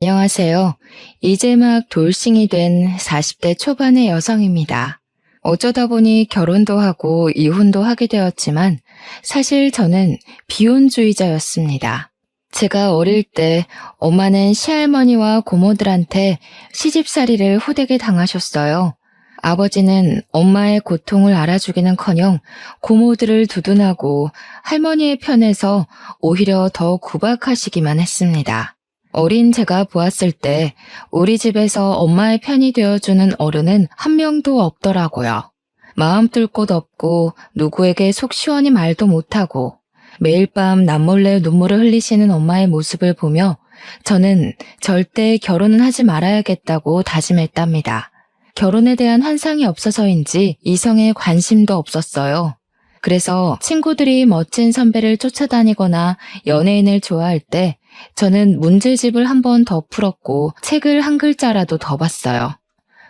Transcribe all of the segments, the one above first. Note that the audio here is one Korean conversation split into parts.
안녕하세요. 이제 막 돌싱이 된 40대 초반의 여성입니다. 어쩌다 보니 결혼도 하고 이혼도 하게 되었지만 사실 저는 비혼주의자였습니다. 제가 어릴 때 엄마는 시할머니와 고모들한테 시집살이를 호되게 당하셨어요. 아버지는 엄마의 고통을 알아주기는커녕 고모들을 두둔하고 할머니의 편에서 오히려 더 구박하시기만 했습니다. 어린 제가 보았을 때 우리 집에서 엄마의 편이 되어주는 어른은 한 명도 없더라고요. 마음 뚫 곳 없고 누구에게 속 시원히 말도 못하고 매일 밤 남몰래 눈물을 흘리시는 엄마의 모습을 보며 저는 절대 결혼은 하지 말아야겠다고 다짐했답니다. 결혼에 대한 환상이 없어서인지 이성에 관심도 없었어요. 그래서 친구들이 멋진 선배를 쫓아다니거나 연예인을 좋아할 때 저는 문제집을 한 번 더 풀었고 책을 한 글자라도 더 봤어요.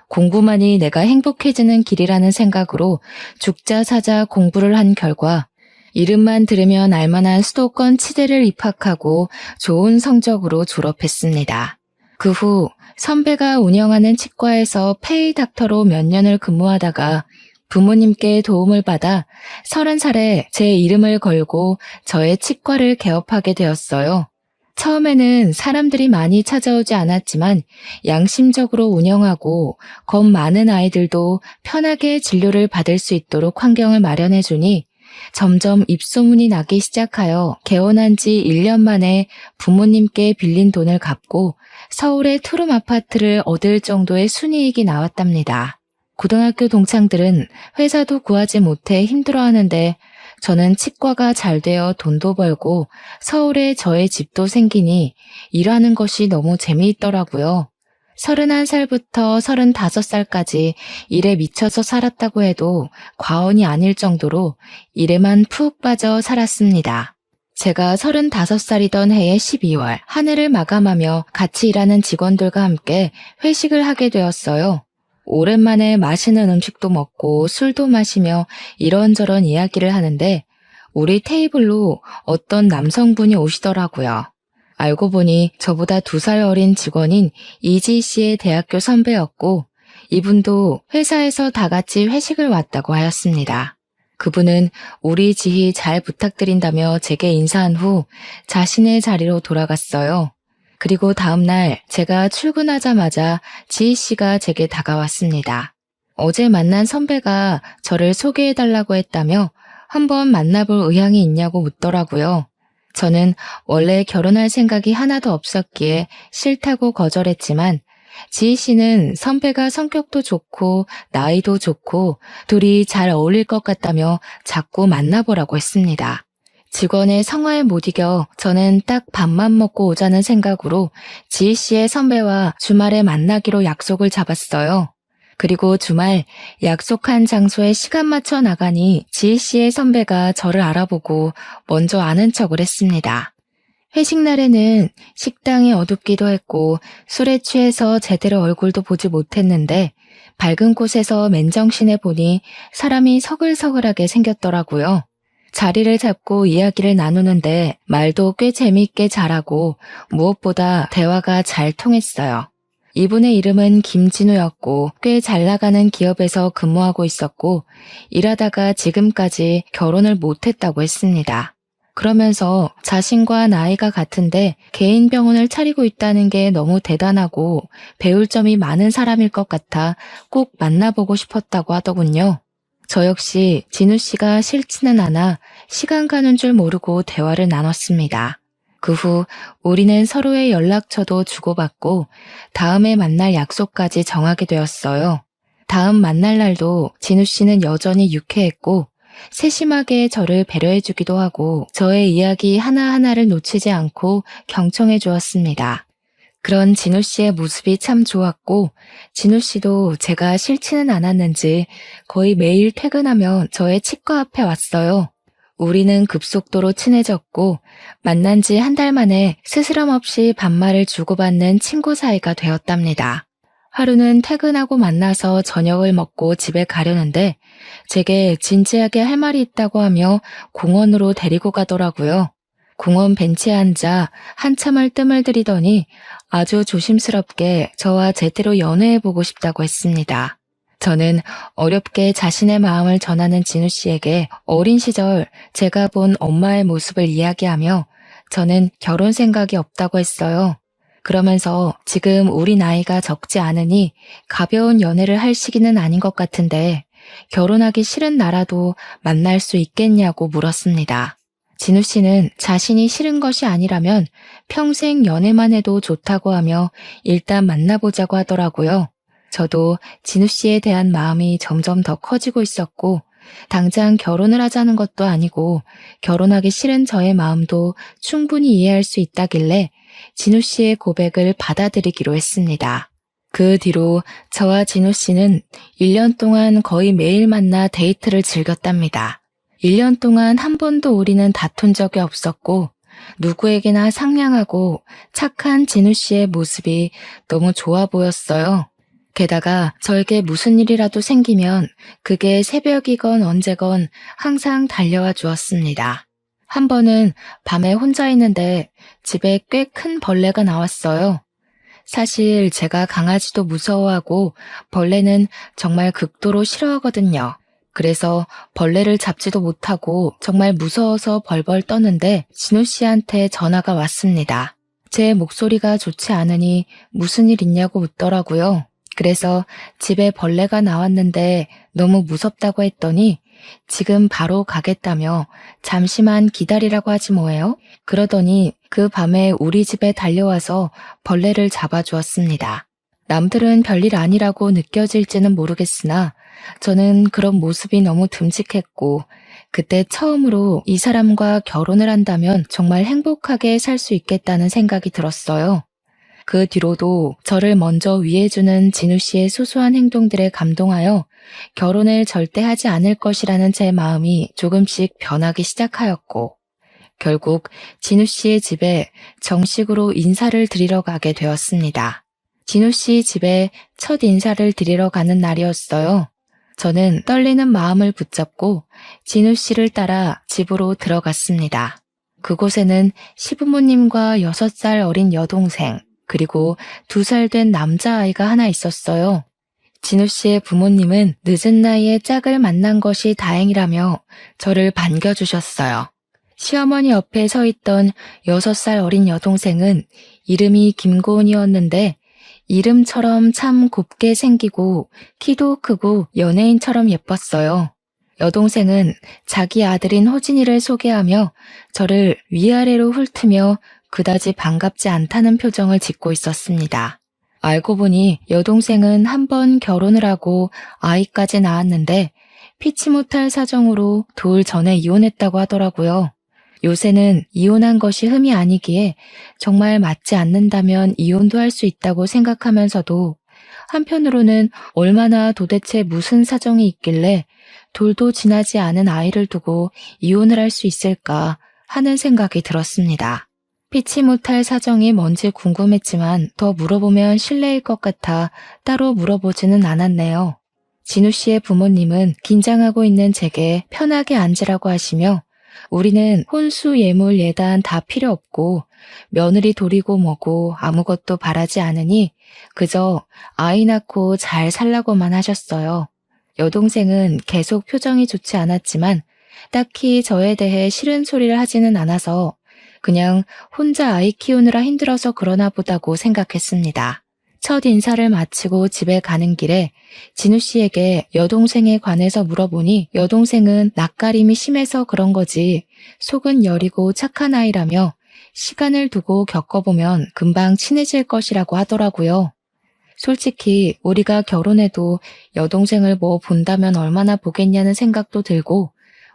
공부만이 내가 행복해지는 길이라는 생각으로 죽자 사자 공부를 한 결과 이름만 들으면 알만한 수도권 치대를 입학하고 좋은 성적으로 졸업했습니다. 그 후 선배가 운영하는 치과에서 페이 닥터로 몇 년을 근무하다가 부모님께 도움을 받아 30살에 제 이름을 걸고 저의 치과를 개업하게 되었어요. 처음에는 사람들이 많이 찾아오지 않았지만 양심적으로 운영하고 겁 많은 아이들도 편하게 진료를 받을 수 있도록 환경을 마련해 주니 점점 입소문이 나기 시작하여 개원한 지 1년 만에 부모님께 빌린 돈을 갚고 서울의 투룸 아파트를 얻을 정도의 순이익이 나왔답니다. 고등학교 동창들은 회사도 구하지 못해 힘들어하는데 저는 치과가 잘 되어 돈도 벌고 서울에 저의 집도 생기니 일하는 것이 너무 재미있더라고요. 31살부터 35살까지 일에 미쳐서 살았다고 해도 과언이 아닐 정도로 일에만 푹 빠져 살았습니다. 제가 35살이던 해의 12월 한 해를 마감하며 같이 일하는 직원들과 함께 회식을 하게 되었어요. 오랜만에 맛있는 음식도 먹고 술도 마시며 이런저런 이야기를 하는데 우리 테이블로 어떤 남성분이 오시더라고요. 알고 보니 저보다 2살 어린 직원인 이지 씨의 대학교 선배였고 이분도 회사에서 다 같이 회식을 왔다고 하였습니다. 그분은 우리 지희 잘 부탁드린다며 제게 인사한 후 자신의 자리로 돌아갔어요. 그리고 다음날 제가 출근하자마자 지희 씨가 제게 다가왔습니다. 어제 만난 선배가 저를 소개해달라고 했다며 한번 만나볼 의향이 있냐고 묻더라고요. 저는 원래 결혼할 생각이 하나도 없었기에 싫다고 거절했지만 지희 씨는 선배가 성격도 좋고 나이도 좋고 둘이 잘 어울릴 것 같다며 자꾸 만나보라고 했습니다. 직원의 성화에 못 이겨 저는 딱 밥만 먹고 오자는 생각으로 지희 씨의 선배와 주말에 만나기로 약속을 잡았어요. 그리고 주말 약속한 장소에 시간 맞춰 나가니 지희 씨의 선배가 저를 알아보고 먼저 아는 척을 했습니다. 회식 날에는 식당이 어둡기도 했고 술에 취해서 제대로 얼굴도 보지 못했는데 밝은 곳에서 맨정신에 보니 사람이 서글서글하게 생겼더라고요. 자리를 잡고 이야기를 나누는데 말도 꽤 재미있게 잘하고 무엇보다 대화가 잘 통했어요. 이분의 이름은 김진우였고 꽤 잘 나가는 기업에서 근무하고 있었고 일하다가 지금까지 결혼을 못했다고 했습니다. 그러면서 자신과 나이가 같은데 개인 병원을 차리고 있다는 게 너무 대단하고 배울 점이 많은 사람일 것 같아 꼭 만나보고 싶었다고 하더군요. 저 역시 진우 씨가 싫지는 않아 시간 가는 줄 모르고 대화를 나눴습니다. 그 후 우리는 서로의 연락처도 주고받고 다음에 만날 약속까지 정하게 되었어요. 다음 만날 날도 진우 씨는 여전히 유쾌했고 세심하게 저를 배려해주기도 하고 저의 이야기 하나하나를 놓치지 않고 경청해 주었습니다. 그런 진우 씨의 모습이 참 좋았고 진우 씨도 제가 싫지는 않았는지 거의 매일 퇴근하면 저의 치과 앞에 왔어요. 우리는 급속도로 친해졌고 만난 지 한 달 만에 스스럼 없이 반말을 주고받는 친구 사이가 되었답니다. 하루는 퇴근하고 만나서 저녁을 먹고 집에 가려는데 제게 진지하게 할 말이 있다고 하며 공원으로 데리고 가더라고요. 공원 벤치에 앉아 한참을 뜸을 들이더니 아주 조심스럽게 저와 제대로 연애해보고 싶다고 했습니다. 저는 어렵게 자신의 마음을 전하는 진우 씨에게 어린 시절 제가 본 엄마의 모습을 이야기하며 저는 결혼 생각이 없다고 했어요. 그러면서 지금 우리 나이가 적지 않으니 가벼운 연애를 할 시기는 아닌 것 같은데 결혼하기 싫은 나라도 만날 수 있겠냐고 물었습니다. 진우 씨는 자신이 싫은 것이 아니라면 평생 연애만 해도 좋다고 하며 일단 만나보자고 하더라고요. 저도 진우 씨에 대한 마음이 점점 더 커지고 있었고 당장 결혼을 하자는 것도 아니고 결혼하기 싫은 저의 마음도 충분히 이해할 수 있다길래 진우 씨의 고백을 받아들이기로 했습니다. 그 뒤로 저와 진우 씨는 1년 동안 거의 매일 만나 데이트를 즐겼답니다. 1년 동안 한 번도 우리는 다툰 적이 없었고 누구에게나 상냥하고 착한 진우 씨의 모습이 너무 좋아 보였어요. 게다가 저에게 무슨 일이라도 생기면 그게 새벽이건 언제건 항상 달려와 주었습니다. 한 번은 밤에 혼자 있는데 집에 꽤 큰 벌레가 나왔어요. 사실 제가 강아지도 무서워하고 벌레는 정말 극도로 싫어하거든요. 그래서 벌레를 잡지도 못하고 정말 무서워서 벌벌 떠는데 진우 씨한테 전화가 왔습니다. 제 목소리가 좋지 않으니 무슨 일 있냐고 묻더라고요. 그래서 집에 벌레가 나왔는데 너무 무섭다고 했더니 지금 바로 가겠다며 잠시만 기다리라고 하지 뭐예요? 그러더니 그 밤에 우리 집에 달려와서 벌레를 잡아주었습니다. 남들은 별일 아니라고 느껴질지는 모르겠으나 저는 그런 모습이 너무 듬직했고 그때 처음으로 이 사람과 결혼을 한다면 정말 행복하게 살 수 있겠다는 생각이 들었어요. 그 뒤로도 저를 먼저 위해주는 진우 씨의 소소한 행동들에 감동하여 결혼을 절대 하지 않을 것이라는 제 마음이 조금씩 변하기 시작하였고 결국 진우 씨의 집에 정식으로 인사를 드리러 가게 되었습니다. 진우 씨 집에 첫 인사를 드리러 가는 날이었어요. 저는 떨리는 마음을 붙잡고 진우 씨를 따라 집으로 들어갔습니다. 그곳에는 시부모님과 6살 어린 여동생, 그리고 2살 된 남자아이가 하나 있었어요. 진우 씨의 부모님은 늦은 나이에 짝을 만난 것이 다행이라며 저를 반겨주셨어요. 시어머니 옆에 서 있던 6살 어린 여동생은 이름이 김고은이었는데 이름처럼 참 곱게 생기고 키도 크고 연예인처럼 예뻤어요. 여동생은 자기 아들인 호진이를 소개하며 저를 위아래로 훑으며 그다지 반갑지 않다는 표정을 짓고 있었습니다. 알고 보니 여동생은 한 번 결혼을 하고 아이까지 낳았는데 피치 못할 사정으로 돌 전에 이혼했다고 하더라고요. 요새는 이혼한 것이 흠이 아니기에 정말 맞지 않는다면 이혼도 할 수 있다고 생각하면서도 한편으로는 얼마나 도대체 무슨 사정이 있길래 돌도 지나지 않은 아이를 두고 이혼을 할 수 있을까 하는 생각이 들었습니다. 피치 못할 사정이 뭔지 궁금했지만 더 물어보면 실례일 것 같아 따로 물어보지는 않았네요. 진우 씨의 부모님은 긴장하고 있는 제게 편하게 앉으라고 하시며 우리는 혼수 예물 예단 다 필요 없고 며느리 돌이고 뭐고 아무것도 바라지 않으니 그저 아이 낳고 잘 살라고만 하셨어요. 여동생은 계속 표정이 좋지 않았지만 딱히 저에 대해 싫은 소리를 하지는 않아서 그냥 혼자 아이 키우느라 힘들어서 그러나 보다고 생각했습니다. 첫 인사를 마치고 집에 가는 길에 진우 씨에게 여동생에 관해서 물어보니 여동생은 낯가림이 심해서 그런 거지 속은 여리고 착한 아이라며 시간을 두고 겪어보면 금방 친해질 것이라고 하더라고요. 솔직히 우리가 결혼해도 여동생을 뭐 본다면 얼마나 보겠냐는 생각도 들고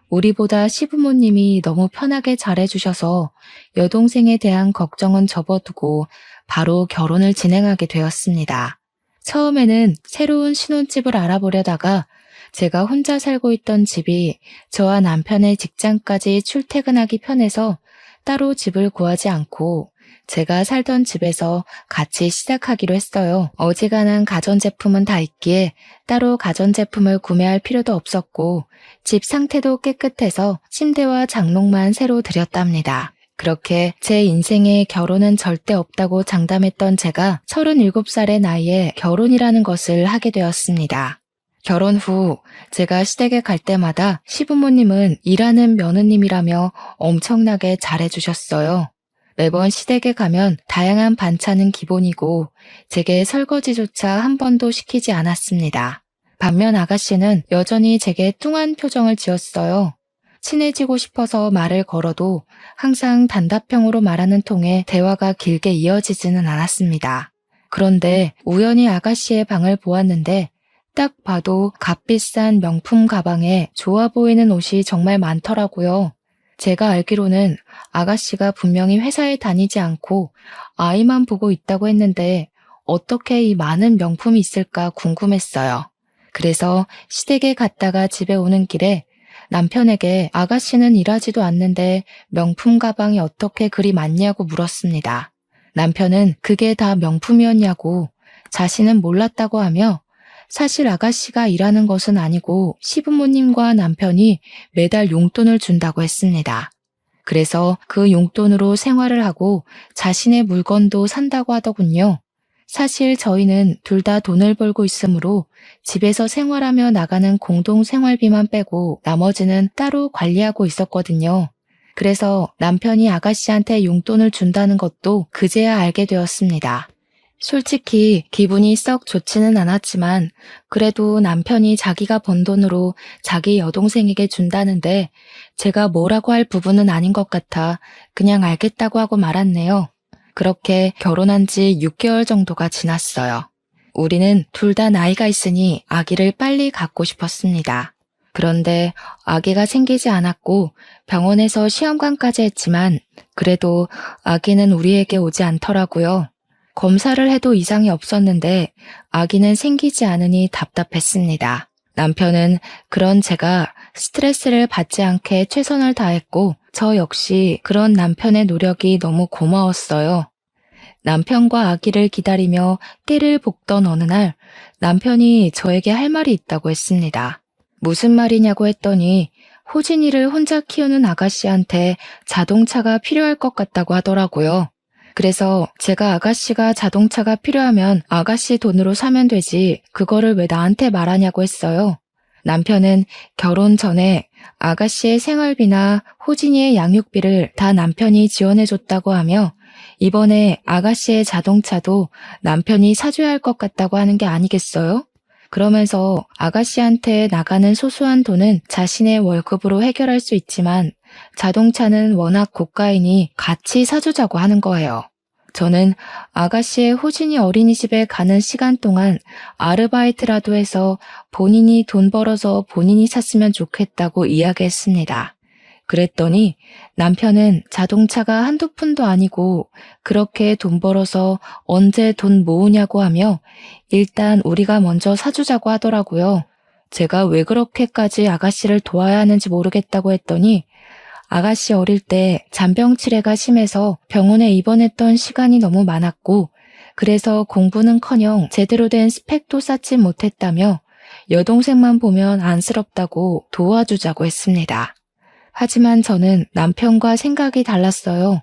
우리보다 시부모님이 너무 편하게 잘해주셔서 여동생에 대한 걱정은 접어두고 바로 결혼을 진행하게 되었습니다. 처음에는 새로운 신혼집을 알아보려다가 제가 혼자 살고 있던 집이 저와 남편의 직장까지 출퇴근하기 편해서 따로 집을 구하지 않고 제가 살던 집에서 같이 시작하기로 했어요. 어지간한 가전제품은 다 있기에 따로 가전제품을 구매할 필요도 없었고 집 상태도 깨끗해서 침대와 장롱만 새로 들였답니다. 그렇게 제 인생에 결혼은 절대 없다고 장담했던 제가 37살의 나이에 결혼이라는 것을 하게 되었습니다. 결혼 후 제가 시댁에 갈 때마다 시부모님은 일하는 며느님이라며 엄청나게 잘해주셨어요. 매번 시댁에 가면 다양한 반찬은 기본이고 제게 설거지조차 한 번도 시키지 않았습니다. 반면 아가씨는 여전히 제게 뚱한 표정을 지었어요. 친해지고 싶어서 말을 걸어도 항상 단답형으로 말하는 통에 대화가 길게 이어지지는 않았습니다. 그런데 우연히 아가씨의 방을 보았는데 딱 봐도 값비싼 명품 가방에 좋아 보이는 옷이 정말 많더라고요. 제가 알기로는 아가씨가 분명히 회사에 다니지 않고 아이만 보고 있다고 했는데 어떻게 이 많은 명품이 있을까 궁금했어요. 그래서 시댁에 갔다가 집에 오는 길에 남편에게 아가씨는 일하지도 않는데 명품 가방이 어떻게 그리 많냐고 물었습니다. 남편은 그게 다 명품이었냐고 자신은 몰랐다고 하며 사실 아가씨가 일하는 것은 아니고 시부모님과 남편이 매달 용돈을 준다고 했습니다. 그래서 그 용돈으로 생활을 하고 자신의 물건도 산다고 하더군요. 사실 저희는 둘 다 돈을 벌고 있으므로 집에서 생활하며 나가는 공동 생활비만 빼고 나머지는 따로 관리하고 있었거든요. 그래서 남편이 아가씨한테 용돈을 준다는 것도 그제야 알게 되었습니다. 솔직히 기분이 썩 좋지는 않았지만 그래도 남편이 자기가 번 돈으로 자기 여동생에게 준다는데 제가 뭐라고 할 부분은 아닌 것 같아 그냥 알겠다고 하고 말았네요. 그렇게 결혼한 지 6개월 정도가 지났어요. 우리는 둘 다 나이가 있으니 아기를 빨리 갖고 싶었습니다. 그런데 아기가 생기지 않았고 병원에서 시험관까지 했지만 그래도 아기는 우리에게 오지 않더라고요. 검사를 해도 이상이 없었는데 아기는 생기지 않으니 답답했습니다. 남편은 그런 제가 스트레스를 받지 않게 최선을 다했고 저 역시 그런 남편의 노력이 너무 고마웠어요. 남편과 아기를 기다리며 깨를 볶던 어느 날 남편이 저에게 할 말이 있다고 했습니다. 무슨 말이냐고 했더니 호진이를 혼자 키우는 아가씨한테 자동차가 필요할 것 같다고 하더라고요. 그래서 제가 아가씨가 자동차가 필요하면 아가씨 돈으로 사면 되지 그거를 왜 나한테 말하냐고 했어요. 남편은 결혼 전에 아가씨의 생활비나 호진이의 양육비를 다 남편이 지원해줬다고 하며 이번에 아가씨의 자동차도 남편이 사줘야 할 것 같다고 하는 게 아니겠어요? 그러면서 아가씨한테 나가는 소소한 돈은 자신의 월급으로 해결할 수 있지만 자동차는 워낙 고가이니 같이 사주자고 하는 거예요. 저는 아가씨의 호진이 어린이집에 가는 시간 동안 아르바이트라도 해서 본인이 돈 벌어서 본인이 샀으면 좋겠다고 이야기했습니다. 그랬더니 남편은 자동차가 한두 푼도 아니고 그렇게 돈 벌어서 언제 돈 모으냐고 하며 일단 우리가 먼저 사주자고 하더라고요. 제가 왜 그렇게까지 아가씨를 도와야 하는지 모르겠다고 했더니 아가씨 어릴 때 잔병치레가 심해서 병원에 입원했던 시간이 너무 많았고 그래서 공부는커녕 제대로 된 스펙도 쌓지 못했다며 여동생만 보면 안쓰럽다고 도와주자고 했습니다. 하지만 저는 남편과 생각이 달랐어요.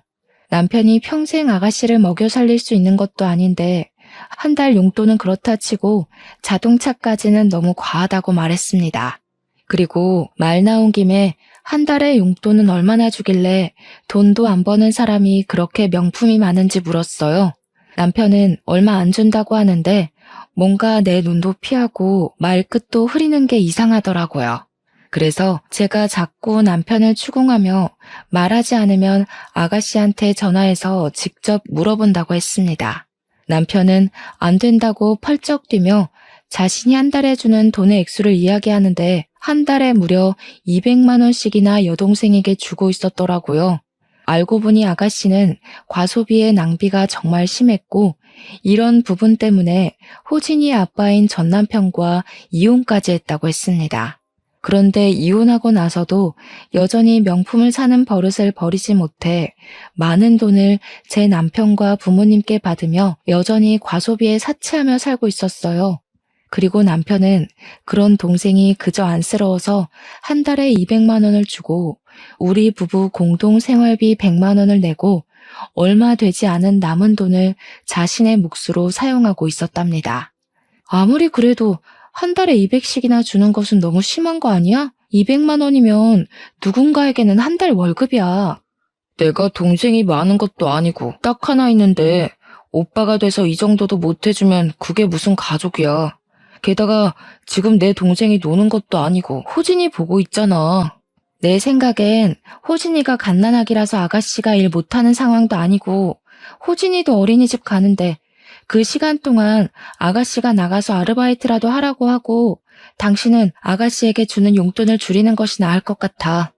남편이 평생 아가씨를 먹여 살릴 수 있는 것도 아닌데 한 달 용돈은 그렇다 치고 자동차까지는 너무 과하다고 말했습니다. 그리고 말 나온 김에 한 달에 용돈은 얼마나 주길래 돈도 안 버는 사람이 그렇게 명품이 많은지 물었어요. 남편은 얼마 안 준다고 하는데 뭔가 내 눈도 피하고 말끝도 흐리는 게 이상하더라고요. 그래서 제가 자꾸 남편을 추궁하며 말하지 않으면 아가씨한테 전화해서 직접 물어본다고 했습니다. 남편은 안 된다고 펄쩍 뛰며 자신이 한 달에 주는 돈의 액수를 이야기하는데 한 달에 무려 200만 원씩이나 여동생에게 주고 있었더라고요. 알고 보니 아가씨는 과소비의 낭비가 정말 심했고 이런 부분 때문에 호진이의 아빠인 전 남편과 이혼까지 했다고 했습니다. 그런데 이혼하고 나서도 여전히 명품을 사는 버릇을 버리지 못해 많은 돈을 제 남편과 부모님께 받으며 여전히 과소비에 사치하며 살고 있었어요. 그리고 남편은 그런 동생이 그저 안쓰러워서 한 달에 200만 원을 주고 우리 부부 공동 생활비 100만 원을 내고 얼마 되지 않은 남은 돈을 자신의 몫으로 사용하고 있었답니다. 아무리 그래도 한 달에 200씩이나 주는 것은 너무 심한 거 아니야? 200만 원이면 누군가에게는 한 달 월급이야. 내가 동생이 많은 것도 아니고 딱 하나 있는데 오빠가 돼서 이 정도도 못 해주면 그게 무슨 가족이야. 게다가 지금 내 동생이 노는 것도 아니고 호진이 보고 있잖아. 내 생각엔 호진이가 갓난아기라서 아가씨가 일 못하는 상황도 아니고 호진이도 어린이집 가는데 그 시간 동안 아가씨가 나가서 아르바이트라도 하라고 하고 당신은 아가씨에게 주는 용돈을 줄이는 것이 나을 것 같아.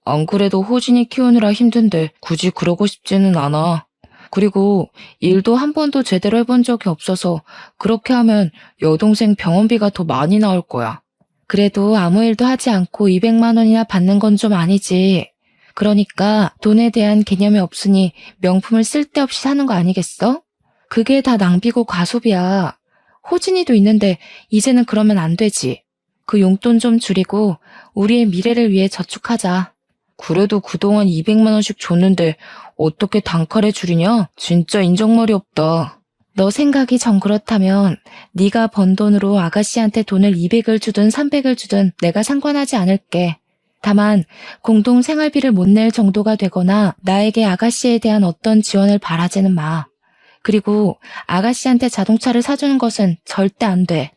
안 그래도 호진이 키우느라 힘든데 굳이 그러고 싶지는 않아. 그리고 일도 한 번도 제대로 해본 적이 없어서 그렇게 하면 여동생 병원비가 더 많이 나올 거야. 그래도 아무 일도 하지 않고 200만 원이나 받는 건 좀 아니지. 그러니까 돈에 대한 개념이 없으니 명품을 쓸데없이 사는 거 아니겠어? 그게 다 낭비고 과소비야. 호진이도 있는데 이제는 그러면 안 되지. 그 용돈 좀 줄이고 우리의 미래를 위해 저축하자. 그래도 그동안 200만 원씩 줬는데 어떻게 단칼에 줄이냐? 진짜 인정머리 없다. 너 생각이 정 그렇다면 네가 번 돈으로 아가씨한테 돈을 200을 주든 300을 주든 내가 상관하지 않을게. 다만 공동 생활비를 못 낼 정도가 되거나 나에게 아가씨에 대한 어떤 지원을 바라지는 마. 그리고 아가씨한테 자동차를 사주는 것은 절대 안 돼.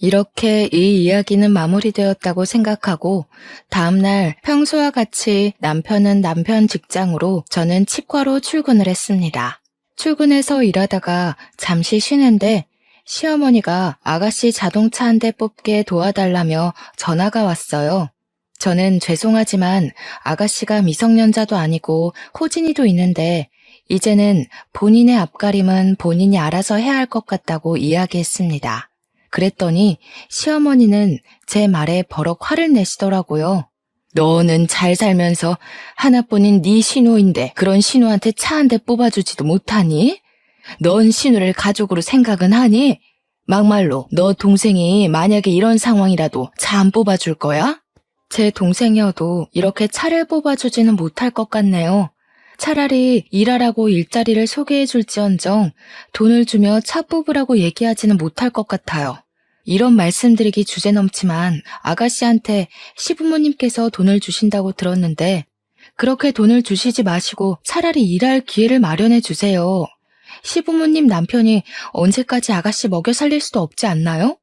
이렇게 이 이야기는 마무리되었다고 생각하고 다음날 평소와 같이 남편은 남편 직장으로 저는 치과로 출근을 했습니다. 출근해서 일하다가 잠시 쉬는데 시어머니가 아가씨 자동차 한 대 뽑게 도와달라며 전화가 왔어요. 저는 죄송하지만 아가씨가 미성년자도 아니고 호진이도 있는데 이제는 본인의 앞가림은 본인이 알아서 해야 할 것 같다고 이야기했습니다. 그랬더니 시어머니는 제 말에 버럭 화를 내시더라고요. 너는 잘 살면서 하나뿐인 네 신우인데 그런 신우한테 차 한 대 뽑아주지도 못하니? 넌 신우를 가족으로 생각은 하니? 막말로 너 동생이 만약에 이런 상황이라도 차 안 뽑아줄 거야? 제 동생이어도 이렇게 차를 뽑아주지는 못할 것 같네요. 차라리 일하라고 일자리를 소개해줄지언정 돈을 주며 차 뽑으라고 얘기하지는 못할 것 같아요. 이런 말씀드리기 주제넘지만 아가씨한테 시부모님께서 돈을 주신다고 들었는데 그렇게 돈을 주시지 마시고 차라리 일할 기회를 마련해 주세요. 시부모님 남편이 언제까지 아가씨 먹여 살릴 수도 없지 않나요?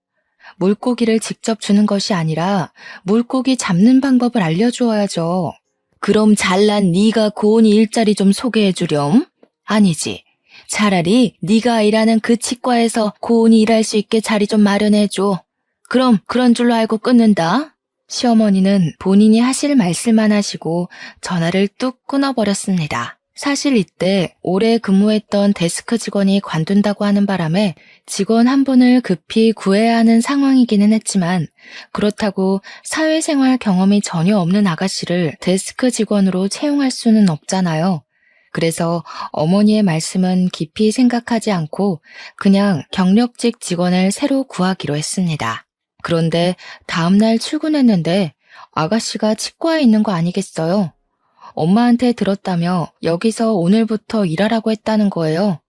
물고기를 직접 주는 것이 아니라 물고기 잡는 방법을 알려주어야죠. 그럼 잘난 네가 고은이 일자리 좀 소개해 주렴? 아니지. 차라리 네가 일하는 그 치과에서 고은이 일할 수 있게 자리 좀 마련해줘. 그럼 그런 줄로 알고 끊는다. 시어머니는 본인이 하실 말씀만 하시고 전화를 뚝 끊어버렸습니다. 사실 이때 오래 근무했던 데스크 직원이 관둔다고 하는 바람에 직원 한 분을 급히 구해야 하는 상황이기는 했지만 그렇다고 사회생활 경험이 전혀 없는 아가씨를 데스크 직원으로 채용할 수는 없잖아요. 그래서 어머니의 말씀은 깊이 생각하지 않고 그냥 경력직 직원을 새로 구하기로 했습니다. 그런데 다음날 출근했는데 아가씨가 치과에 있는 거 아니겠어요? 엄마한테 들었다며 여기서 오늘부터 일하라고 했다는 거예요.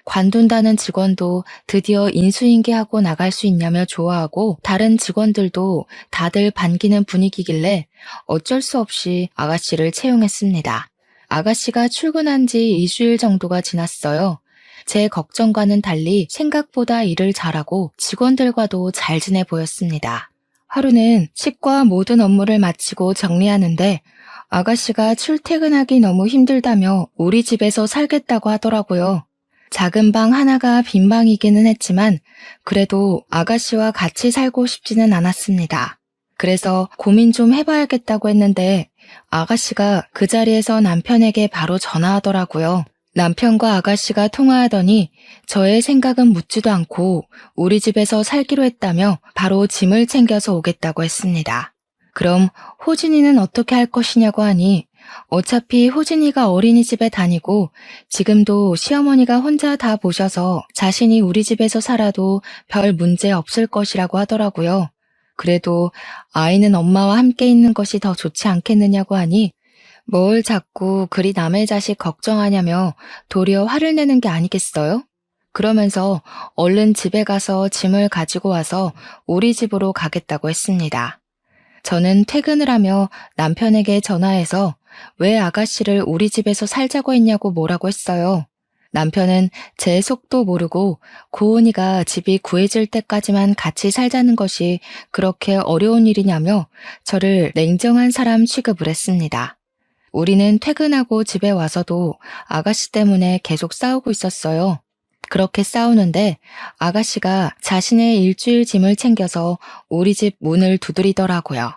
관둔다는 직원도 드디어 인수인계하고 나갈 수 있냐며 좋아하고 다른 직원들도 다들 반기는 분위기길래 어쩔 수 없이 아가씨를 채용했습니다. 아가씨가 출근한 지 2주일 정도가 지났어요. 제 걱정과는 달리 생각보다 일을 잘하고 직원들과도 잘 지내 보였습니다. 하루는 치과 모든 업무를 마치고 정리하는데 아가씨가 출퇴근하기 너무 힘들다며 우리 집에서 살겠다고 하더라고요. 작은 방 하나가 빈 방이기는 했지만 그래도 아가씨와 같이 살고 싶지는 않았습니다. 그래서 고민 좀 해봐야겠다고 했는데 아가씨가 그 자리에서 남편에게 바로 전화하더라고요. 남편과 아가씨가 통화하더니 저의 생각은 묻지도 않고 우리 집에서 살기로 했다며 바로 짐을 챙겨서 오겠다고 했습니다. 그럼 호진이는 어떻게 할 것이냐고 하니 어차피 호진이가 어린이집에 다니고 지금도 시어머니가 혼자 다 보셔서 자신이 우리 집에서 살아도 별 문제 없을 것이라고 하더라고요. 그래도 아이는 엄마와 함께 있는 것이 더 좋지 않겠느냐고 하니 뭘 자꾸 그리 남의 자식 걱정하냐며 도리어 화를 내는 게 아니겠어요? 그러면서 얼른 집에 가서 짐을 가지고 와서 우리 집으로 가겠다고 했습니다. 저는 퇴근을 하며 남편에게 전화해서 왜 아가씨를 우리 집에서 살자고 했냐고 뭐라고 했어요. 남편은 제 속도 모르고 고은이가 집이 구해질 때까지만 같이 살자는 것이 그렇게 어려운 일이냐며 저를 냉정한 사람 취급을 했습니다. 우리는 퇴근하고 집에 와서도 아가씨 때문에 계속 싸우고 있었어요. 그렇게 싸우는데 아가씨가 자신의 일주일 짐을 챙겨서 우리 집 문을 두드리더라고요.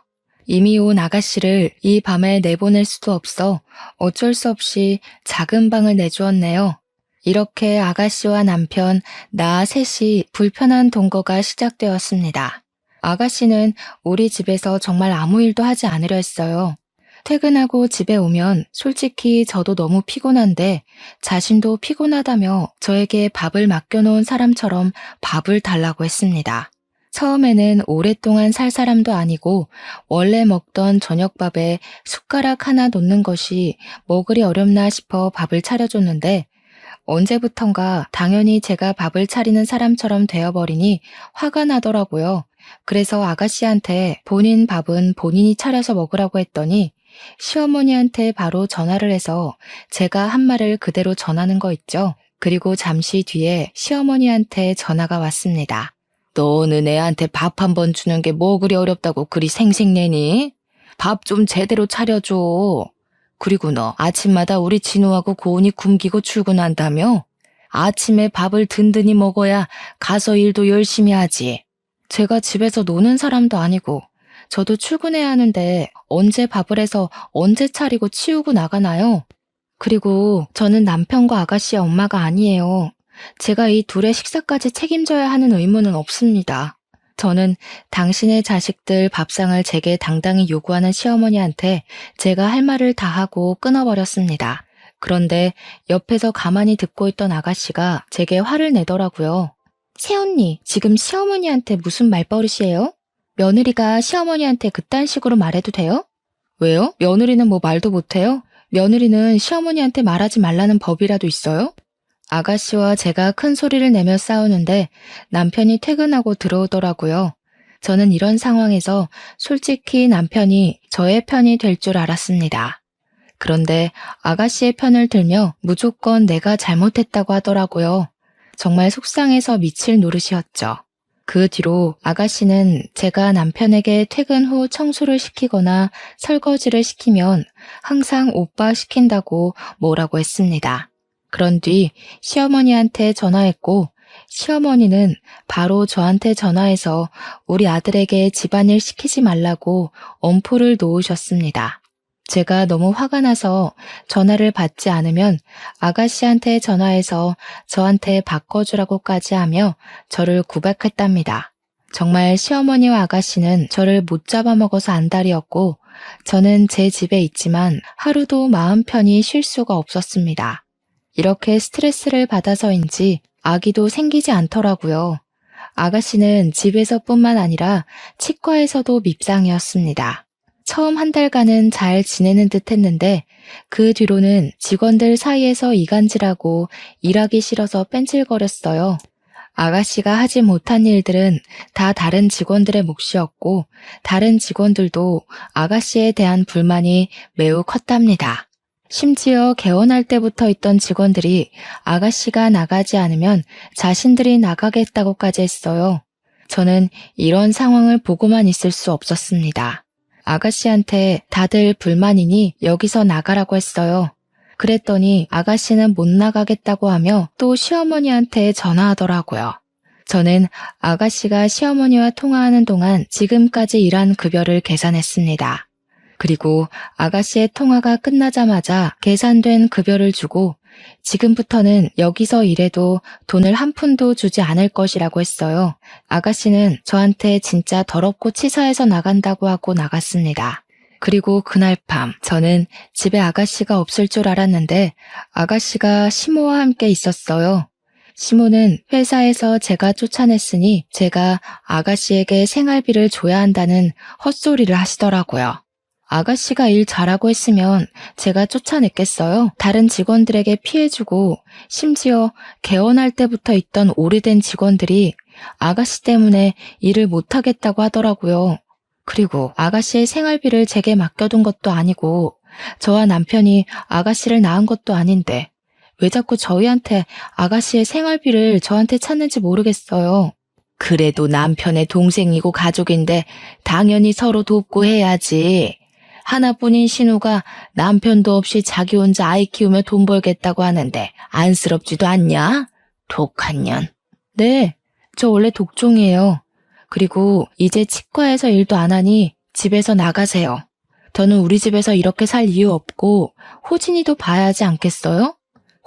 이미 온 아가씨를 이 밤에 내보낼 수도 없어 어쩔 수 없이 작은 방을 내주었네요. 이렇게 아가씨와 남편, 나 셋이 불편한 동거가 시작되었습니다. 아가씨는 우리 집에서 정말 아무 일도 하지 않으려 했어요. 퇴근하고 집에 오면 솔직히 저도 너무 피곤한데 자신도 피곤하다며 저에게 밥을 맡겨놓은 사람처럼 밥을 달라고 했습니다. 처음에는 오랫동안 살 사람도 아니고 원래 먹던 저녁밥에 숟가락 하나 놓는 것이 뭐 그리 어렵나 싶어 밥을 차려줬는데 언제부턴가 당연히 제가 밥을 차리는 사람처럼 되어버리니 화가 나더라고요. 그래서 아가씨한테 본인 밥은 본인이 차려서 먹으라고 했더니 시어머니한테 바로 전화를 해서 제가 한 말을 그대로 전하는 거 있죠. 그리고 잠시 뒤에 시어머니한테 전화가 왔습니다. 너는 애한테 밥 한 번 주는 게 뭐 그리 어렵다고 그리 생색내니? 밥 좀 제대로 차려줘. 그리고 너 아침마다 우리 진우하고 고은이 굶기고 출근한다며? 아침에 밥을 든든히 먹어야 가서 일도 열심히 하지. 제가 집에서 노는 사람도 아니고 저도 출근해야 하는데 언제 밥을 해서 언제 차리고 치우고 나가나요? 그리고 저는 남편과 아가씨의 엄마가 아니에요. 제가 이 둘의 식사까지 책임져야 하는 의무는 없습니다. 저는 당신의 자식들 밥상을 제게 당당히 요구하는 시어머니한테 제가 할 말을 다 하고 끊어버렸습니다. 그런데 옆에서 가만히 듣고 있던 아가씨가 제게 화를 내더라고요. 새언니, 지금 시어머니한테 무슨 말버릇이에요? 며느리가 시어머니한테 그딴 식으로 말해도 돼요? 왜요? 며느리는 뭐 말도 못해요? 며느리는 시어머니한테 말하지 말라는 법이라도 있어요? 아가씨와 제가 큰 소리를 내며 싸우는데 남편이 퇴근하고 들어오더라고요. 저는 이런 상황에서 솔직히 남편이 저의 편이 될 줄 알았습니다. 그런데 아가씨의 편을 들며 무조건 내가 잘못했다고 하더라고요. 정말 속상해서 미칠 노릇이었죠. 그 뒤로 아가씨는 제가 남편에게 퇴근 후 청소를 시키거나 설거지를 시키면 항상 오빠 시킨다고 뭐라고 했습니다. 그런 뒤 시어머니한테 전화했고 시어머니는 바로 저한테 전화해서 우리 아들에게 집안일 시키지 말라고 엄포를 놓으셨습니다. 제가 너무 화가 나서 전화를 받지 않으면 아가씨한테 전화해서 저한테 바꿔주라고까지 하며 저를 구박했답니다. 정말 시어머니와 아가씨는 저를 못 잡아먹어서 안달이었고 저는 제 집에 있지만 하루도 마음 편히 쉴 수가 없었습니다. 이렇게 스트레스를 받아서인지 아기도 생기지 않더라고요. 아가씨는 집에서뿐만 아니라 치과에서도 밉상이었습니다. 처음 한 달간은 잘 지내는 듯 했는데 그 뒤로는 직원들 사이에서 이간질하고 일하기 싫어서 뺀질거렸어요. 아가씨가 하지 못한 일들은 다 다른 직원들의 몫이었고 다른 직원들도 아가씨에 대한 불만이 매우 컸답니다. 심지어 개원할 때부터 있던 직원들이 아가씨가 나가지 않으면 자신들이 나가겠다고까지 했어요. 저는 이런 상황을 보고만 있을 수 없었습니다. 아가씨한테 다들 불만이니 여기서 나가라고 했어요. 그랬더니 아가씨는 못 나가겠다고 하며 또 시어머니한테 전화하더라고요. 저는 아가씨가 시어머니와 통화하는 동안 지금까지 일한 급여를 계산했습니다. 그리고 아가씨의 통화가 끝나자마자 계산된 급여를 주고 지금부터는 여기서 일해도 돈을 한 푼도 주지 않을 것이라고 했어요. 아가씨는 저한테 진짜 더럽고 치사해서 나간다고 하고 나갔습니다. 그리고 그날 밤 저는 집에 아가씨가 없을 줄 알았는데 아가씨가 시모와 함께 있었어요. 시모는 회사에서 제가 쫓아냈으니 제가 아가씨에게 생활비를 줘야 한다는 헛소리를 하시더라고요. 아가씨가 일 잘하고 했으면 제가 쫓아냈겠어요? 다른 직원들에게 피해주고 심지어 개원할 때부터 있던 오래된 직원들이 아가씨 때문에 일을 못하겠다고 하더라고요. 그리고 아가씨의 생활비를 제게 맡겨둔 것도 아니고 저와 남편이 아가씨를 낳은 것도 아닌데 왜 자꾸 저희한테 아가씨의 생활비를 저한테 찾는지 모르겠어요. 그래도 남편의 동생이고 가족인데 당연히 서로 돕고 해야지. 하나뿐인 신우가 남편도 없이 자기 혼자 아이 키우며 돈 벌겠다고 하는데 안쓰럽지도 않냐? 독한 년. 네, 저 원래 독종이에요. 그리고 이제 치과에서 일도 안 하니 집에서 나가세요. 저는 우리 집에서 이렇게 살 이유 없고 호진이도 봐야 하지 않겠어요?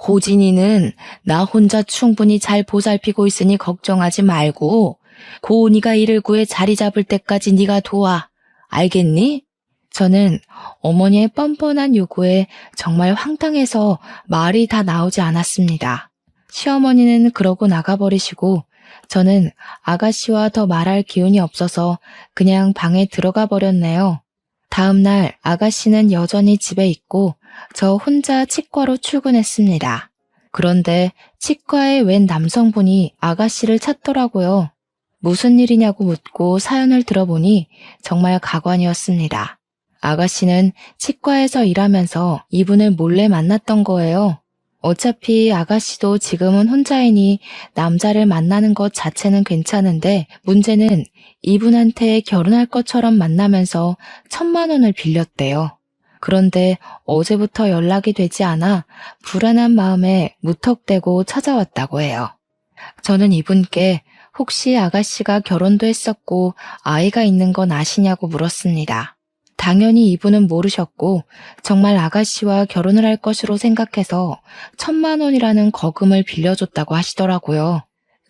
호진이는 나 혼자 충분히 잘 보살피고 있으니 걱정하지 말고 고은이가 일을 구해 자리 잡을 때까지 네가 도와. 알겠니? 저는 어머니의 뻔뻔한 요구에 정말 황당해서 말이 다 나오지 않았습니다. 시어머니는 그러고 나가버리시고 저는 아가씨와 더 말할 기운이 없어서 그냥 방에 들어가 버렸네요. 다음 날 아가씨는 여전히 집에 있고 저 혼자 치과로 출근했습니다. 그런데 치과에 웬 남성분이 아가씨를 찾더라고요. 무슨 일이냐고 묻고 사연을 들어보니 정말 가관이었습니다. 아가씨는 치과에서 일하면서 이분을 몰래 만났던 거예요. 어차피 아가씨도 지금은 혼자이니 남자를 만나는 것 자체는 괜찮은데 문제는 이분한테 결혼할 것처럼 만나면서 1,000만 원을 빌렸대요. 그런데 어제부터 연락이 되지 않아 불안한 마음에 무턱대고 찾아왔다고 해요. 저는 이분께 혹시 아가씨가 결혼도 했었고 아이가 있는 건 아시냐고 물었습니다. 당연히 이분은 모르셨고 정말 아가씨와 결혼을 할 것으로 생각해서 1,000만 원이라는 거금을 빌려줬다고 하시더라고요.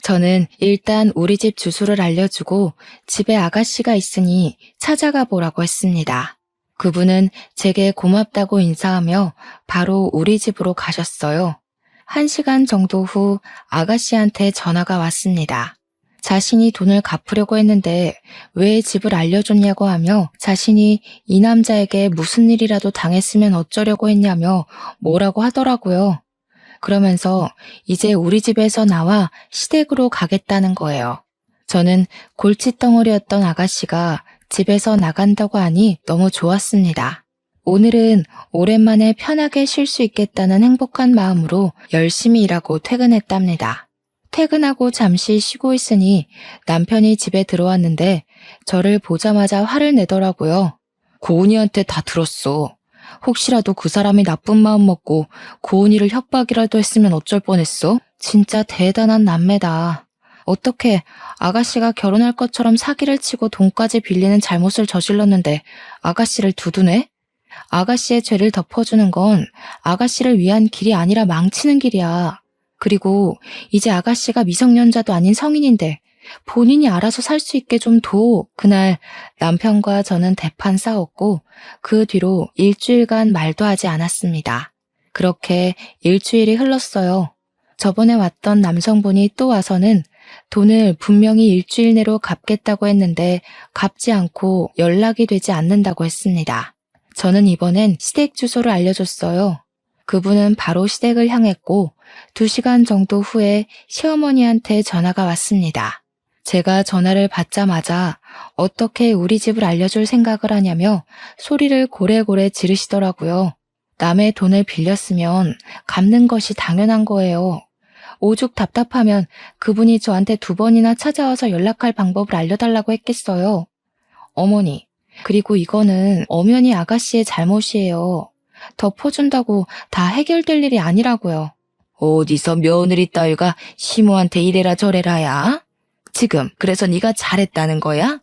저는 일단 우리 집 주소를 알려주고 집에 아가씨가 있으니 찾아가 보라고 했습니다. 그분은 제게 고맙다고 인사하며 바로 우리 집으로 가셨어요. 1시간 정도 후 아가씨한테 전화가 왔습니다. 자신이 돈을 갚으려고 했는데 왜 집을 알려줬냐고 하며 자신이 이 남자에게 무슨 일이라도 당했으면 어쩌려고 했냐며 뭐라고 하더라고요. 그러면서 이제 우리 집에서 나와 시댁으로 가겠다는 거예요. 저는 골칫덩어리였던 아가씨가 집에서 나간다고 하니 너무 좋았습니다. 오늘은 오랜만에 편하게 쉴 수 있겠다는 행복한 마음으로 열심히 일하고 퇴근했답니다. 퇴근하고 잠시 쉬고 있으니 남편이 집에 들어왔는데 저를 보자마자 화를 내더라고요. 고은이한테 다 들었어. 혹시라도 그 사람이 나쁜 마음 먹고 고은이를 협박이라도 했으면 어쩔 뻔했어? 진짜 대단한 남매다. 어떻게 아가씨가 결혼할 것처럼 사기를 치고 돈까지 빌리는 잘못을 저질렀는데 아가씨를 두두네? 아가씨의 죄를 덮어주는 건 아가씨를 위한 길이 아니라 망치는 길이야. 그리고 이제 아가씨가 미성년자도 아닌 성인인데 본인이 알아서 살 수 있게 좀 둬. 그날 남편과 저는 대판 싸웠고 그 뒤로 일주일간 말도 하지 않았습니다. 그렇게 일주일이 흘렀어요. 저번에 왔던 남성분이 또 와서는 돈을 분명히 일주일 내로 갚겠다고 했는데 갚지 않고 연락이 되지 않는다고 했습니다. 저는 이번엔 시댁 주소를 알려줬어요. 그분은 바로 시댁을 향했고 2시간 정도 후에 시어머니한테 전화가 왔습니다. 제가 전화를 받자마자 어떻게 우리 집을 알려줄 생각을 하냐며 소리를 고래고래 지르시더라고요. 남의 돈을 빌렸으면 갚는 것이 당연한 거예요. 오죽 답답하면 그분이 저한테 2번이나 찾아와서 연락할 방법을 알려달라고 했겠어요. 어머니, 그리고 이거는 엄연히 아가씨의 잘못이에요. 덮어준다고 다 해결될 일이 아니라고요. 어디서 며느리 따위가 시모한테 이래라 저래라야? 지금 그래서 네가 잘했다는 거야?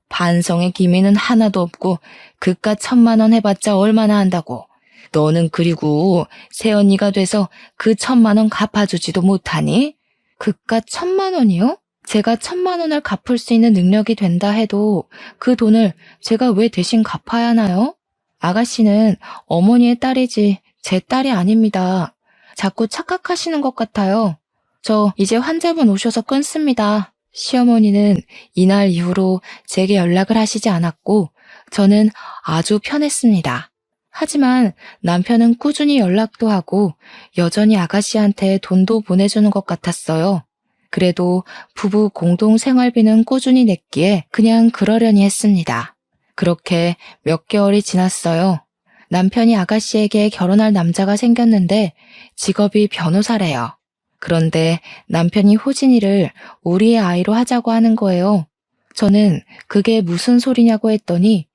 반성의 기미는 하나도 없고 그깟 1,000만 원 해봤자 얼마나 한다고. 너는 그리고 새언니가 돼서 그 1,000만 원 갚아주지도 못하니? 그깟 1,000만 원이요? 제가 1,000만 원을 갚을 수 있는 능력이 된다 해도 그 돈을 제가 왜 대신 갚아야 하나요? 아가씨는 어머니의 딸이지 제 딸이 아닙니다. 자꾸 착각하시는 것 같아요. 저 이제 환자분 오셔서 끊습니다. 시어머니는 이날 이후로 제게 연락을 하시지 않았고 저는 아주 편했습니다. 하지만 남편은 꾸준히 연락도 하고 여전히 아가씨한테 돈도 보내주는 것 같았어요. 그래도 부부 공동 생활비는 꾸준히 냈기에 그냥 그러려니 했습니다. 그렇게 몇 개월이 지났어요. 남편이 아가씨에게 결혼할 남자가 생겼는데 직업이 변호사래요. 그런데 남편이 호진이를 우리의 아이로 하자고 하는 거예요. 저는 그게 무슨 소리냐고 했더니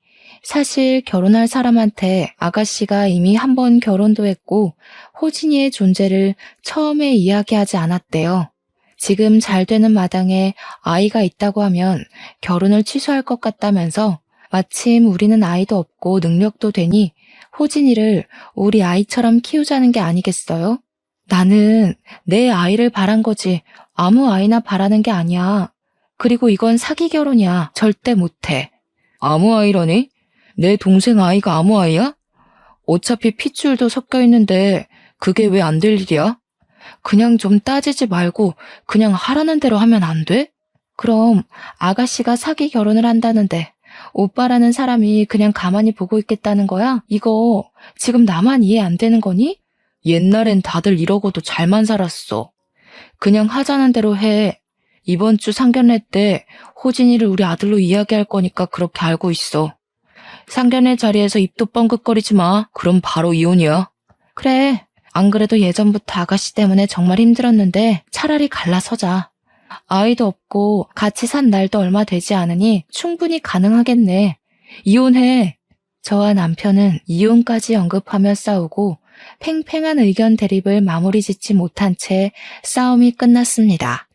사실 결혼할 사람한테 아가씨가 이미 한 번 결혼도 했고 호진이의 존재를 처음에 이야기하지 않았대요. 지금 잘 되는 마당에 아이가 있다고 하면 결혼을 취소할 것 같다면서 마침 우리는 아이도 없고 능력도 되니 호진이를 우리 아이처럼 키우자는 게 아니겠어요? 나는 내 아이를 바란 거지 아무 아이나 바라는 게 아니야. 그리고 이건 사기 결혼이야. 절대 못해. 아무 아이라니? 내 동생 아이가 아무 아이야? 어차피 핏줄도 섞여 있는데 그게 왜 안 될 일이야? 그냥 좀 따지지 말고 그냥 하라는 대로 하면 안 돼? 그럼 아가씨가 사기 결혼을 한다는데 오빠라는 사람이 그냥 가만히 보고 있겠다는 거야? 이거 지금 나만 이해 안 되는 거니? 옛날엔 다들 이러고도 잘만 살았어. 그냥 하자는 대로 해. 이번 주 상견례 때 호진이를 우리 아들로 이야기할 거니까 그렇게 알고 있어. 상견례 자리에서 입도 뻥긋거리지 마. 그럼 바로 이혼이야. 그래. 안 그래도 예전부터 아가씨 때문에 정말 힘들었는데 차라리 갈라서자. 아이도 없고 같이 산 날도 얼마 되지 않으니 충분히 가능하겠네. 이혼해. 저와 남편은 이혼까지 언급하며 싸우고 팽팽한 의견 대립을 마무리 짓지 못한 채 싸움이 끝났습니다.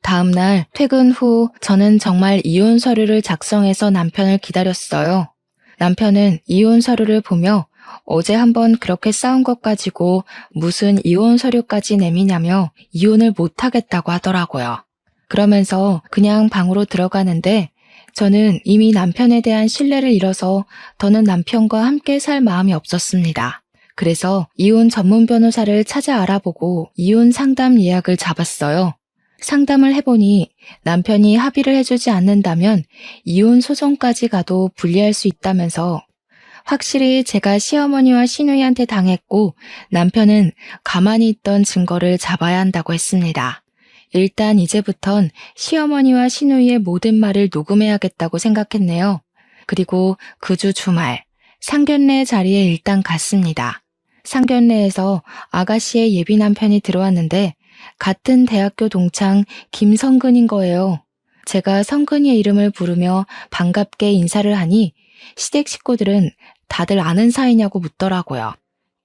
다음 날 퇴근 후 저는 정말 이혼 서류를 작성해서 남편을 기다렸어요. 남편은 이혼 서류를 보며 어제 한번 그렇게 싸운 것 가지고 무슨 이혼 서류까지 내미냐며 이혼을 못하겠다고 하더라고요. 그러면서 그냥 방으로 들어가는데 저는 이미 남편에 대한 신뢰를 잃어서 더는 남편과 함께 살 마음이 없었습니다. 그래서 이혼 전문 변호사를 찾아 알아보고 이혼 상담 예약을 잡았어요. 상담을 해보니 남편이 합의를 해주지 않는다면 이혼 소송까지 가도 불리할 수 있다면서 확실히 제가 시어머니와 시누이한테 당했고 남편은 가만히 있던 증거를 잡아야 한다고 했습니다. 일단 이제부턴 시어머니와 시누이의 모든 말을 녹음해야겠다고 생각했네요. 그리고 그 주 주말 상견례 자리에 일단 갔습니다. 상견례에서 아가씨의 예비 남편이 들어왔는데 같은 대학교 동창 김성근인 거예요. 제가 성근이의 이름을 부르며 반갑게 인사를 하니 시댁 식구들은 다들 아는 사이냐고 묻더라고요.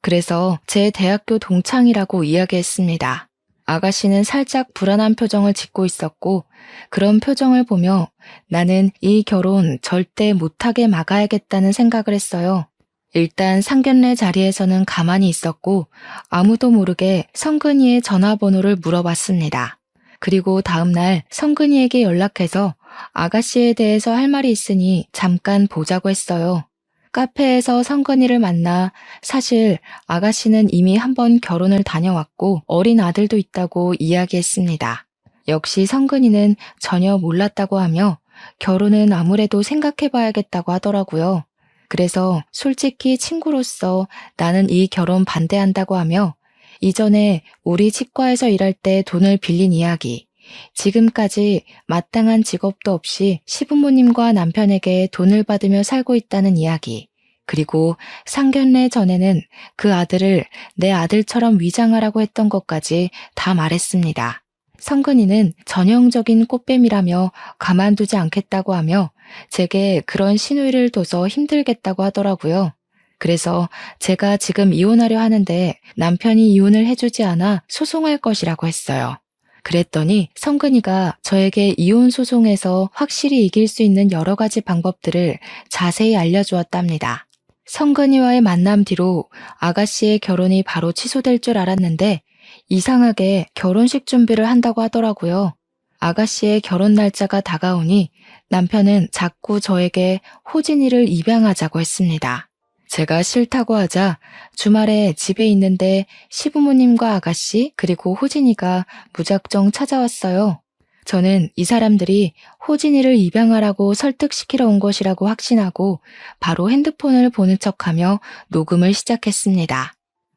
그래서 제 대학교 동창이라고 이야기했습니다. 아가씨는 살짝 불안한 표정을 짓고 있었고 그런 표정을 보며 나는 이 결혼 절대 못하게 막아야겠다는 생각을 했어요. 일단 상견례 자리에서는 가만히 있었고 아무도 모르게 성근이의 전화번호를 물어봤습니다. 그리고 다음날 성근이에게 연락해서 아가씨에 대해서 할 말이 있으니 잠깐 보자고 했어요. 카페에서 성근이를 만나 사실 아가씨는 이미 한 번 결혼을 다녀왔고 어린 아들도 있다고 이야기했습니다. 역시 성근이는 전혀 몰랐다고 하며 결혼은 아무래도 생각해봐야겠다고 하더라고요. 그래서 솔직히 친구로서 나는 이 결혼 반대한다고 하며 이전에 우리 치과에서 일할 때 돈을 빌린 이야기, 지금까지 마땅한 직업도 없이 시부모님과 남편에게 돈을 받으며 살고 있다는 이야기, 그리고 상견례 전에는 그 아들을 내 아들처럼 위장하라고 했던 것까지 다 말했습니다. 성근이는 전형적인 꽃뱀이라며 가만두지 않겠다고 하며 제게 그런 시누이를 둬서 힘들겠다고 하더라고요. 그래서 제가 지금 이혼하려 하는데 남편이 이혼을 해주지 않아 소송할 것이라고 했어요. 그랬더니 성근이가 저에게 이혼 소송에서 확실히 이길 수 있는 여러 가지 방법들을 자세히 알려주었답니다. 성근이와의 만남 뒤로 아가씨의 결혼이 바로 취소될 줄 알았는데 이상하게 결혼식 준비를 한다고 하더라고요. 아가씨의 결혼 날짜가 다가오니 남편은 자꾸 저에게 호진이를 입양하자고 했습니다. 제가 싫다고 하자 주말에 집에 있는데 시부모님과 아가씨 그리고 호진이가 무작정 찾아왔어요. 저는 이 사람들이 호진이를 입양하라고 설득시키러 온 것이라고 확신하고 바로 핸드폰을 보는 척하며 녹음을 시작했습니다.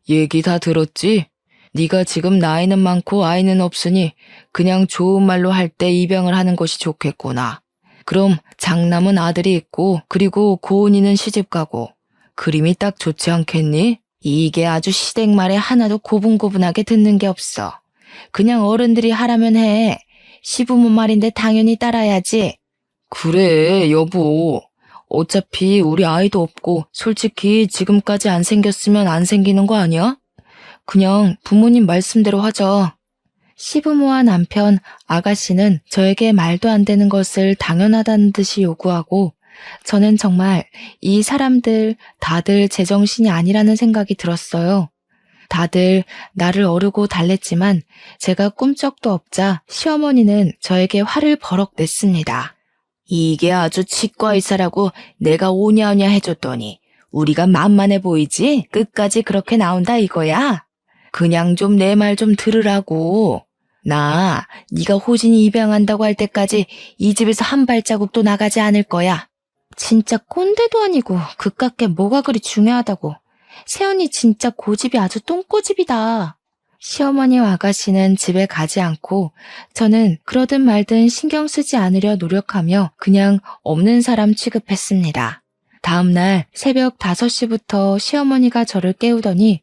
얘기 다 들었지? 네가 지금 나이는 많고 아이는 없으니 그냥 좋은 말로 할 때 입양을 하는 것이 좋겠구나. 그럼 장남은 아들이 있고 그리고 고은이는 시집가고 그림이 딱 좋지 않겠니? 이게 아주 시댁 말에 하나도 고분고분하게 듣는 게 없어. 그냥 어른들이 하라면 해. 시부모 말인데 당연히 따라야지. 그래, 여보. 어차피 우리 아이도 없고 솔직히 지금까지 안 생겼으면 안 생기는 거 아니야? 그냥 부모님 말씀대로 하자. 시부모와 남편, 아가씨는 저에게 말도 안 되는 것을 당연하다는 듯이 요구하고 저는 정말 이 사람들 다들 제정신이 아니라는 생각이 들었어요. 다들 나를 어르고 달랬지만 제가 꿈쩍도 없자 시어머니는 저에게 화를 버럭 냈습니다. 이게 아주 치과 의사라고 내가 오냐오냐 해줬더니 우리가 만만해 보이지? 끝까지 그렇게 나온다 이거야? 그냥 좀 내 말 좀 들으라고. 나 네가 호진이 입양한다고 할 때까지 이 집에서 한 발자국도 나가지 않을 거야. 진짜 꼰대도 아니고 그깟게 뭐가 그리 중요하다고. 새언니 진짜 고집이 아주 똥꼬집이다. 시어머니와 아가씨는 집에 가지 않고 저는 그러든 말든 신경 쓰지 않으려 노력하며 그냥 없는 사람 취급했습니다. 다음날 새벽 5시부터 시어머니가 저를 깨우더니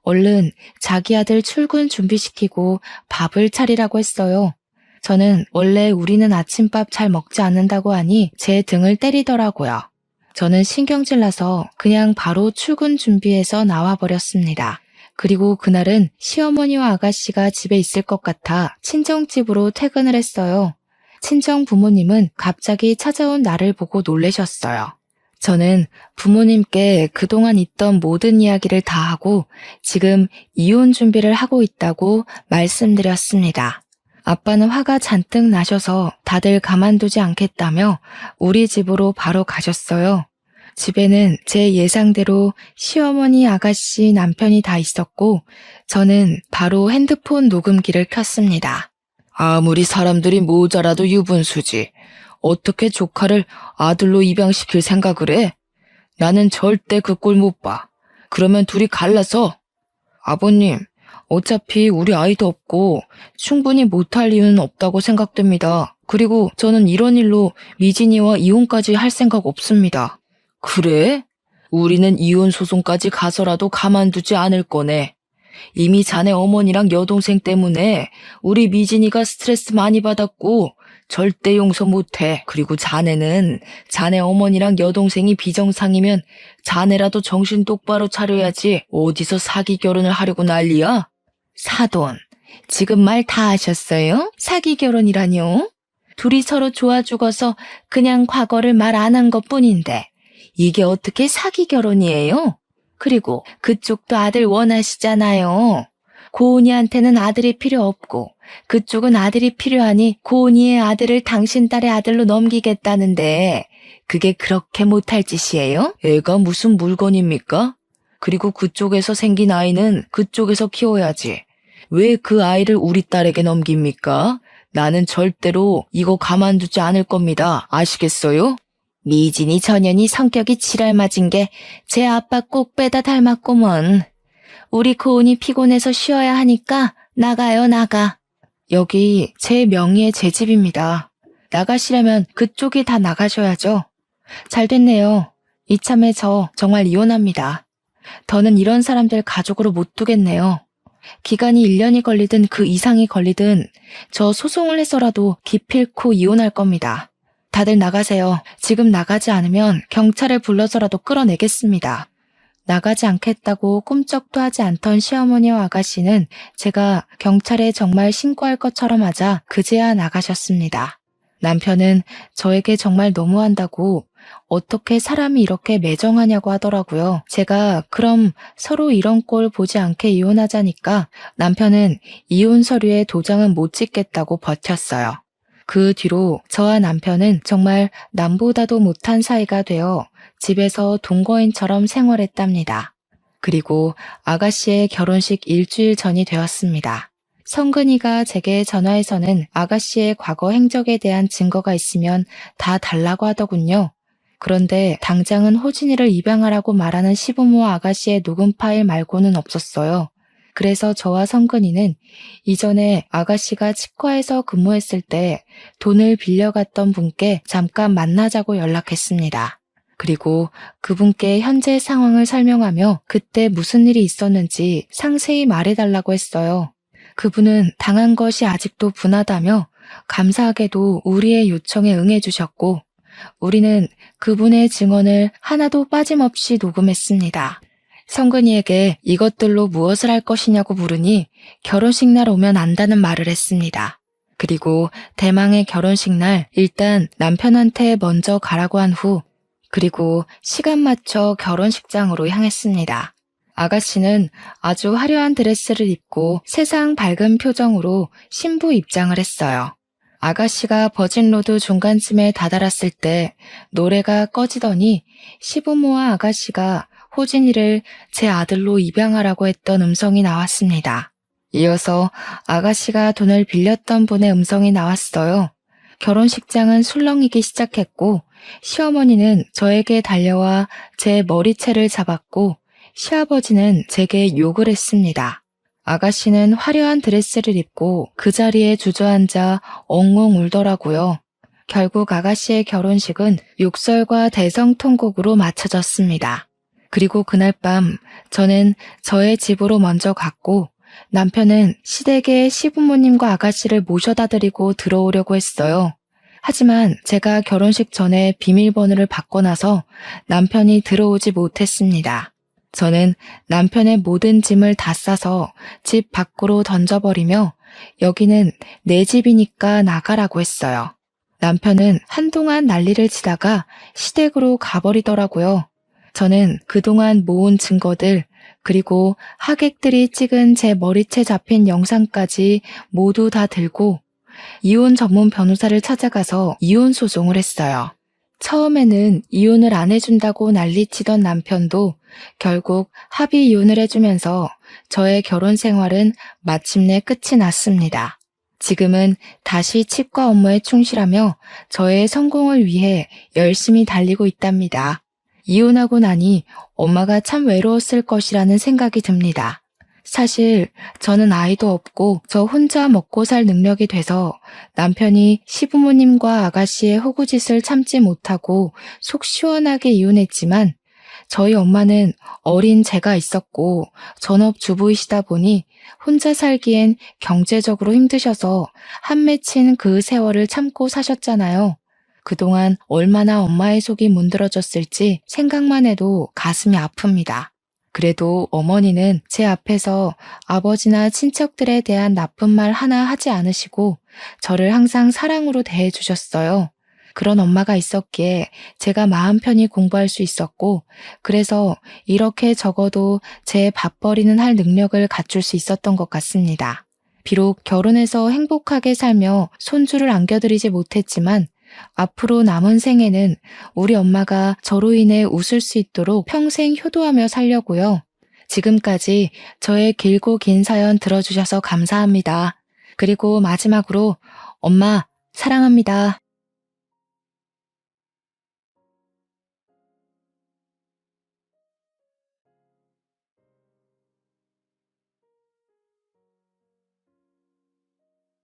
얼른 자기 아들 출근 준비시키고 밥을 차리라고 했어요. 저는 원래 우리는 아침밥 잘 먹지 않는다고 하니 제 등을 때리더라고요. 저는 신경질 나서 그냥 바로 출근 준비해서 나와버렸습니다. 그리고 그날은 시어머니와 아가씨가 집에 있을 것 같아 친정집으로 퇴근을 했어요. 친정 부모님은 갑자기 찾아온 나를 보고 놀라셨어요. 저는 부모님께 그동안 있던 모든 이야기를 다 하고 지금 이혼 준비를 하고 있다고 말씀드렸습니다. 아빠는 화가 잔뜩 나셔서 다들 가만두지 않겠다며 우리 집으로 바로 가셨어요. 집에는 제 예상대로 시어머니, 아가씨, 남편이 다 있었고 저는 바로 핸드폰 녹음기를 켰습니다. 아무리 사람들이 모자라도 유분수지. 어떻게 조카를 아들로 입양시킬 생각을 해? 나는 절대 그 꼴 못 봐. 그러면 둘이 갈라서. 아버님, 어차피 우리 아이도 없고 충분히 못할 이유는 없다고 생각됩니다. 그리고 저는 이런 일로 미진이와 이혼까지 할 생각 없습니다. 그래? 우리는 이혼 소송까지 가서라도 가만두지 않을 거네. 이미 자네 어머니랑 여동생 때문에 우리 미진이가 스트레스 많이 받았고 절대 용서 못해. 그리고 자네는 자네 어머니랑 여동생이 비정상이면 자네라도 정신 똑바로 차려야지. 어디서 사기 결혼을 하려고 난리야? 사돈, 지금 말 다 하셨어요? 사기 결혼이라뇨? 둘이 서로 좋아 죽어서 그냥 과거를 말 안 한 것뿐인데 이게 어떻게 사기 결혼이에요? 그리고 그쪽도 아들 원하시잖아요. 고은이한테는 아들이 필요 없고 그쪽은 아들이 필요하니 고은이의 아들을 당신 딸의 아들로 넘기겠다는데 그게 그렇게 못할 짓이에요? 애가 무슨 물건입니까? 그리고 그쪽에서 생긴 아이는 그쪽에서 키워야지. 왜 그 아이를 우리 딸에게 넘깁니까? 나는 절대로 이거 가만두지 않을 겁니다. 아시겠어요? 미진이 전현이 성격이 지랄맞은 게 제 아빠 꼭 빼다 닮았구먼. 우리 고은이 피곤해서 쉬어야 하니까 나가요, 나가. 여기 제 명의의 제 집입니다. 나가시려면 그쪽이 다 나가셔야죠. 잘 됐네요. 이참에 저 정말 이혼합니다. 더는 이런 사람들 가족으로 못 두겠네요. 기간이 1년이 걸리든 그 이상이 걸리든 저 소송을 해서라도 기필코 이혼할 겁니다. 다들 나가세요. 지금 나가지 않으면 경찰을 불러서라도 끌어내겠습니다. 나가지 않겠다고 꼼짝도 하지 않던 시어머니와 아가씨는 제가 경찰에 정말 신고할 것처럼 하자 그제야 나가셨습니다. 남편은 저에게 정말 너무한다고 어떻게 사람이 이렇게 매정하냐고 하더라고요. 제가 그럼 서로 이런 꼴 보지 않게 이혼하자니까 남편은 이혼 서류에 도장은 못 찍겠다고 버텼어요. 그 뒤로 저와 남편은 정말 남보다도 못한 사이가 되어 집에서 동거인처럼 생활했답니다. 그리고 아가씨의 결혼식 일주일 전이 되었습니다. 성근이가 제게 전화해서는 아가씨의 과거 행적에 대한 증거가 있으면 다 달라고 하더군요. 그런데 당장은 호진이를 입양하라고 말하는 시부모와 아가씨의 녹음 파일 말고는 없었어요. 그래서 저와 성근이는 이전에 아가씨가 치과에서 근무했을 때 돈을 빌려갔던 분께 잠깐 만나자고 연락했습니다. 그리고 그분께 현재 상황을 설명하며 그때 무슨 일이 있었는지 상세히 말해달라고 했어요. 그분은 당한 것이 아직도 분하다며 감사하게도 우리의 요청에 응해주셨고 우리는 그분의 증언을 하나도 빠짐없이 녹음했습니다. 성근이에게 이것들로 무엇을 할 것이냐고 물으니 결혼식 날 오면 안다는 말을 했습니다. 그리고 대망의 결혼식 날 일단 남편한테 먼저 가라고 한 후 그리고 시간 맞춰 결혼식장으로 향했습니다. 아가씨는 아주 화려한 드레스를 입고 세상 밝은 표정으로 신부 입장을 했어요. 아가씨가 버진로드 중간쯤에 다다랐을 때 노래가 꺼지더니 시부모와 아가씨가 호진이를 제 아들로 입양하라고 했던 음성이 나왔습니다. 이어서 아가씨가 돈을 빌렸던 분의 음성이 나왔어요. 결혼식장은 술렁이기 시작했고 시어머니는 저에게 달려와 제 머리채를 잡았고 시아버지는 제게 욕을 했습니다. 아가씨는 화려한 드레스를 입고 그 자리에 주저앉아 엉엉 울더라고요. 결국 아가씨의 결혼식은 욕설과 대성통곡으로 마쳐졌습니다. 그리고 그날 밤 저는 저의 집으로 먼저 갔고 남편은 시댁에 시부모님과 아가씨를 모셔다 드리고 들어오려고 했어요. 하지만 제가 결혼식 전에 비밀번호를 바꿔놔서 남편이 들어오지 못했습니다. 저는 남편의 모든 짐을 다 싸서 집 밖으로 던져버리며 여기는 내 집이니까 나가라고 했어요. 남편은 한동안 난리를 치다가 시댁으로 가버리더라고요. 저는 그동안 모은 증거들 그리고 하객들이 찍은 제 머리채 잡힌 영상까지 모두 다 들고 이혼 전문 변호사를 찾아가서 이혼 소송을 했어요. 처음에는 이혼을 안 해준다고 난리치던 남편도 결국 합의 이혼을 해주면서 저의 결혼 생활은 마침내 끝이 났습니다. 지금은 다시 치과 업무에 충실하며 저의 성공을 위해 열심히 달리고 있답니다. 이혼하고 나니 엄마가 참 외로웠을 것이라는 생각이 듭니다. 사실 저는 아이도 없고 저 혼자 먹고 살 능력이 돼서 남편이 시부모님과 아가씨의 호구짓을 참지 못하고 속 시원하게 이혼했지만 저희 엄마는 어린 제가 있었고 전업주부이시다 보니 혼자 살기엔 경제적으로 힘드셔서 한 맺힌 그 세월을 참고 사셨잖아요. 그동안 얼마나 엄마의 속이 문드러졌을지 생각만 해도 가슴이 아픕니다. 그래도 어머니는 제 앞에서 아버지나 친척들에 대한 나쁜 말 하나 하지 않으시고 저를 항상 사랑으로 대해주셨어요. 그런 엄마가 있었기에 제가 마음 편히 공부할 수 있었고 그래서 이렇게 적어도 제 밥벌이는 할 능력을 갖출 수 있었던 것 같습니다. 비록 결혼해서 행복하게 살며 손주를 안겨드리지 못했지만 앞으로 남은 생에는 우리 엄마가 저로 인해 웃을 수 있도록 평생 효도하며 살려고요. 지금까지 저의 길고 긴 사연 들어주셔서 감사합니다. 그리고 마지막으로 엄마 사랑합니다.